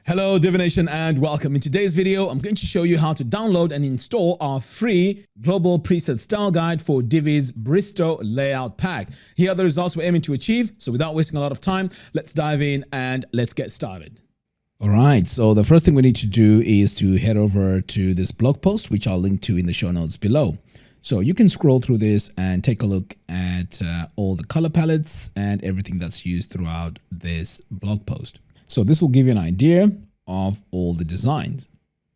Hello Divi Nation and welcome. In today's video, I'm going to show you how to download and install our free global preset style guide for Divi's Bistro layout pack. Here are the results we're aiming to achieve. So without wasting a lot of time, let's dive in and let's get started. All right, so the first thing we need to do is to head over to this blog post, which I'll link to in the show notes below. So you can scroll through this and take a look at all the color palettes and everything that's used throughout this blog post. So this will give you an idea of all the designs.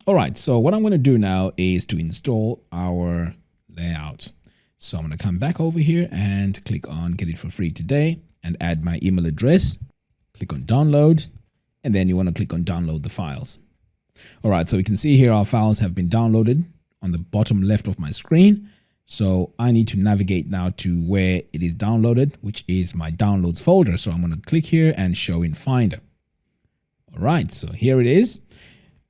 All right, so what I'm going to do now is to install our layout. So I'm going to come back over here and click on get it for free today and add my email address. Click on download, and then you want to click on download the files. All right, so we can see here our files have been downloaded on the bottom left of my screen. So I need to navigate now to where it is downloaded, which is my downloads folder. So I'm going to click here and show in Finder. All right, so here it is.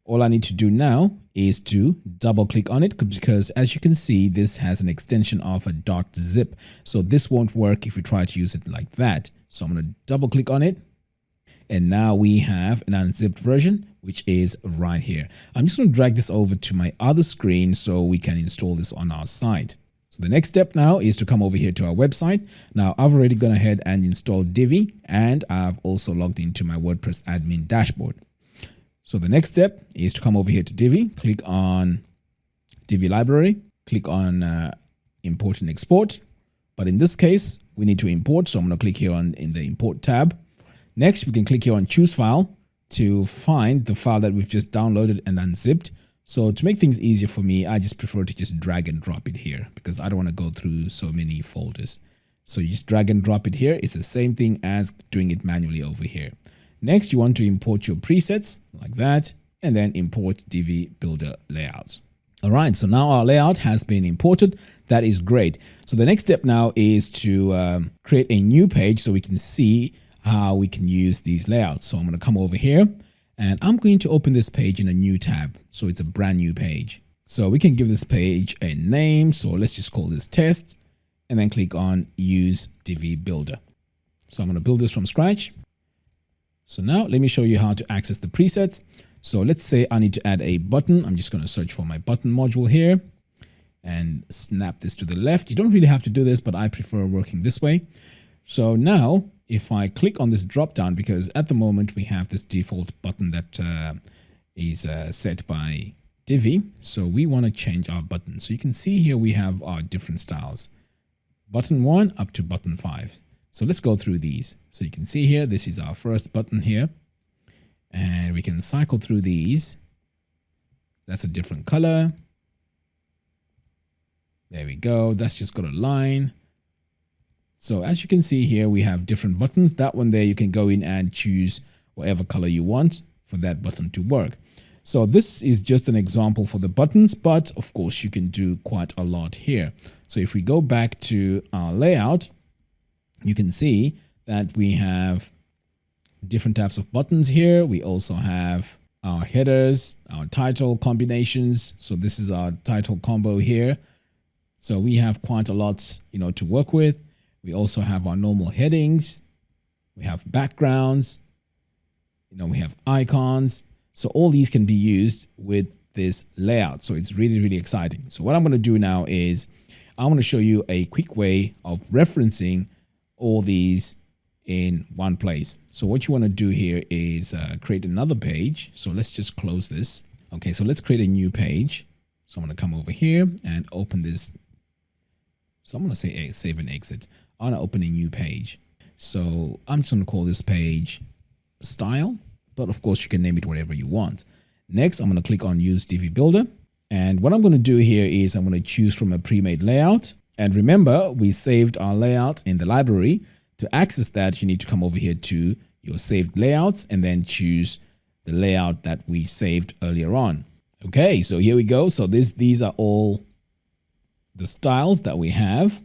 All I need to do now is to double click on it because as you can see, this has an extension of a .zip. So this won't work if we try to use it like that. So I'm going to double click on it. And now we have an unzipped version, which is right here. I'm just going to drag this over to my other screen so we can install this on our site. So the next step now is to come over here to our website. Now I've already gone ahead and installed Divi, and I've also logged into my WordPress admin dashboard. So the next step is to come over here to Divi, click on Divi library, click on import and export. But in this case, we need to import. So I'm going to click here in the import tab. Next, we can click here on choose file to find the file that we've just downloaded and unzipped. So to make things easier for me, I just prefer to just drag and drop it here because I don't want to go through so many folders. So you just drag and drop it here. It's the same thing as doing it manually over here. Next, you want to import your presets like that, and then import Divi Builder layouts. All right, so now our layout has been imported. That is great. So the next step now is to create a new page so we can see how we can use these layouts. So I'm going to come over here. And I'm going to open this page in a new tab. So it's a brand new page. So we can give this page a name. So let's just call this test and then click on use Divi Builder. So I'm going to build this from scratch. So now let me show you how to access the presets. So let's say I need to add a button. I'm just going to search for my button module here and snap this to the left. You don't really have to do this, but I prefer working this way. So now if I click on this drop down, because at the moment we have this default button that is set by Divi. So we want to change our button. So you can see here we have our different styles. Button 1 up to button 5. So let's go through these. So you can see here, this is our first button here. And we can cycle through these. That's a different color. There we go. That's just got a line. So as you can see here, we have different buttons. That one there, you can go in and choose whatever color you want for that button to work. So this is just an example for the buttons, but of course you can do quite a lot here. So if we go back to our layout, you can see that we have different types of buttons here. We also have our headers, our title combinations. So this is our title combo here. So we have quite a lot, to work with. We also have our normal headings. We have backgrounds. We have icons. So all these can be used with this layout. So it's really, really exciting. So what I'm going to do now is I want to show you a quick way of referencing all these in one place. So what you want to do here is create another page. So let's just close this. Okay, so let's create a new page. So I'm going to come over here and open this. So I'm going to say save and exit. I want to open a new page. So I'm just going to call this page style, but of course you can name it whatever you want. Next, I'm going to click on use Divi Builder. And what I'm going to do here is I'm going to choose from a pre-made layout. And remember, we saved our layout in the library. To access that, you need to come over here to your saved layouts and then choose the layout that we saved earlier on. Okay, so here we go. So these are all the styles that we have.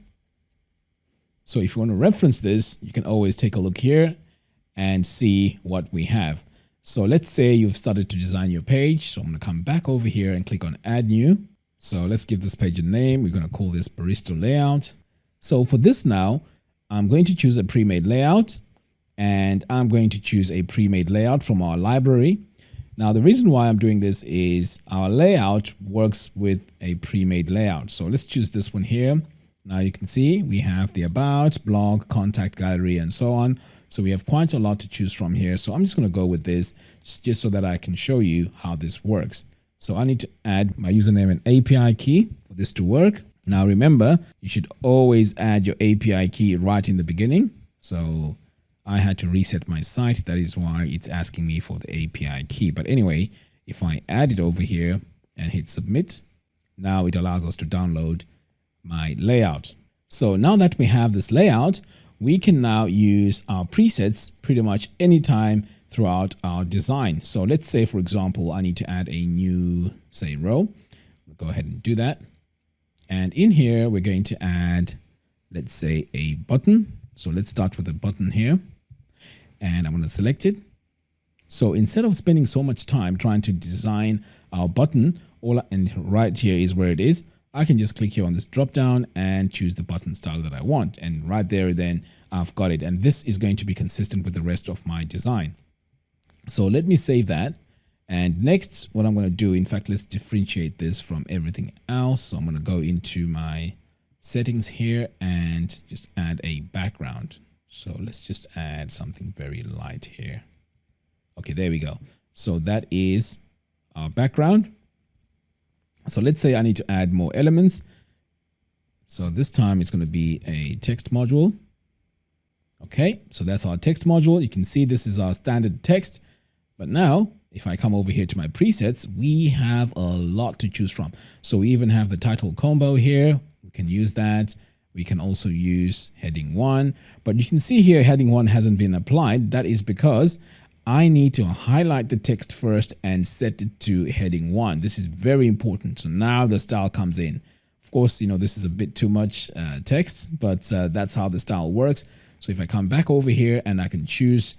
So if you want to reference this, you can always take a look here and see what we have. So let's say you've started to design your page. So I'm going to come back over here and click on add new. So let's give this page a name. We're going to call this Bistro layout. So for this now, I'm going to choose a pre-made layout and I'm going to choose a pre-made layout from our library. Now, the reason why I'm doing this is our layout works with a pre-made layout. So let's choose this one here. Now you can see we have the about, blog, contact gallery, and so on. So we have quite a lot to choose from here. So I'm just going to go with this just so that I can show you how this works. So I need to add my username and API key for this to work. Now remember, you should always add your API key right in the beginning. So I had to reset my site. That is why it's asking me for the API key. But anyway, if I add it over here and hit submit, now it allows us to download my layout. So now that we have this layout, we can now use our presets pretty much anytime throughout our design. So let's say, for example, I need to add a new, say, row. We'll go ahead and do that. And in here, we're going to add, let's say, a button. So let's start with a button here. And I'm going to select it. So instead of spending so much time trying to design our button, and right here is where it is, I can just click here on this drop down and choose the button style that I want. And right there, then I've got it. And this is going to be consistent with the rest of my design. So let me save that. And next, what I'm going to do, in fact, let's differentiate this from everything else. So I'm going to go into my settings here and just add a background. So let's just add something very light here. Okay, there we go. So that is our background. So let's say I need to add more elements. So this time it's going to be a text module. Okay, so that's our text module. You can see this is our standard text. But now, if I come over here to my presets, we have a lot to choose from. So we even have the title combo here. We can use that. We can also use heading 1, but you can see here heading 1 hasn't been applied. That is because I need to highlight the text first and set it to heading 1. This is very important. So now the style comes in. Of course, you know, this is a bit too much text, but that's how the style works. So if I come back over here and I can choose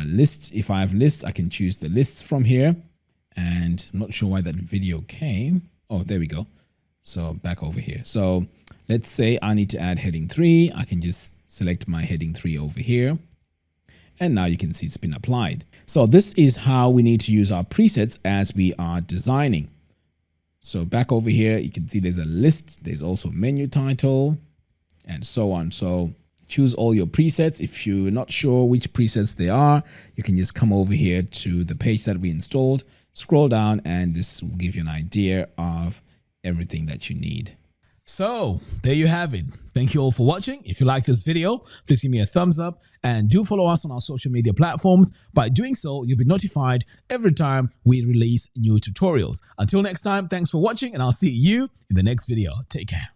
lists, if I have lists, I can choose the lists from here. And I'm not sure why that video came. Oh, there we go. So back over here. So let's say I need to add heading 3. I can just select my heading 3 over here. And now you can see it's been applied. So this is how we need to use our presets as we are designing. So back over here, you can see there's a list. There's also menu title and so on. So choose all your presets. If you're not sure which presets they are, you can just come over here to the page that we installed, scroll down, and this will give you an idea of everything that you need. So there you have it. Thank you all for watching. If you like this video, please give me a thumbs up and do follow us on our social media platforms. By doing so, you'll be notified every time we release new tutorials. Until next time, thanks for watching and I'll see you in the next video. Take care.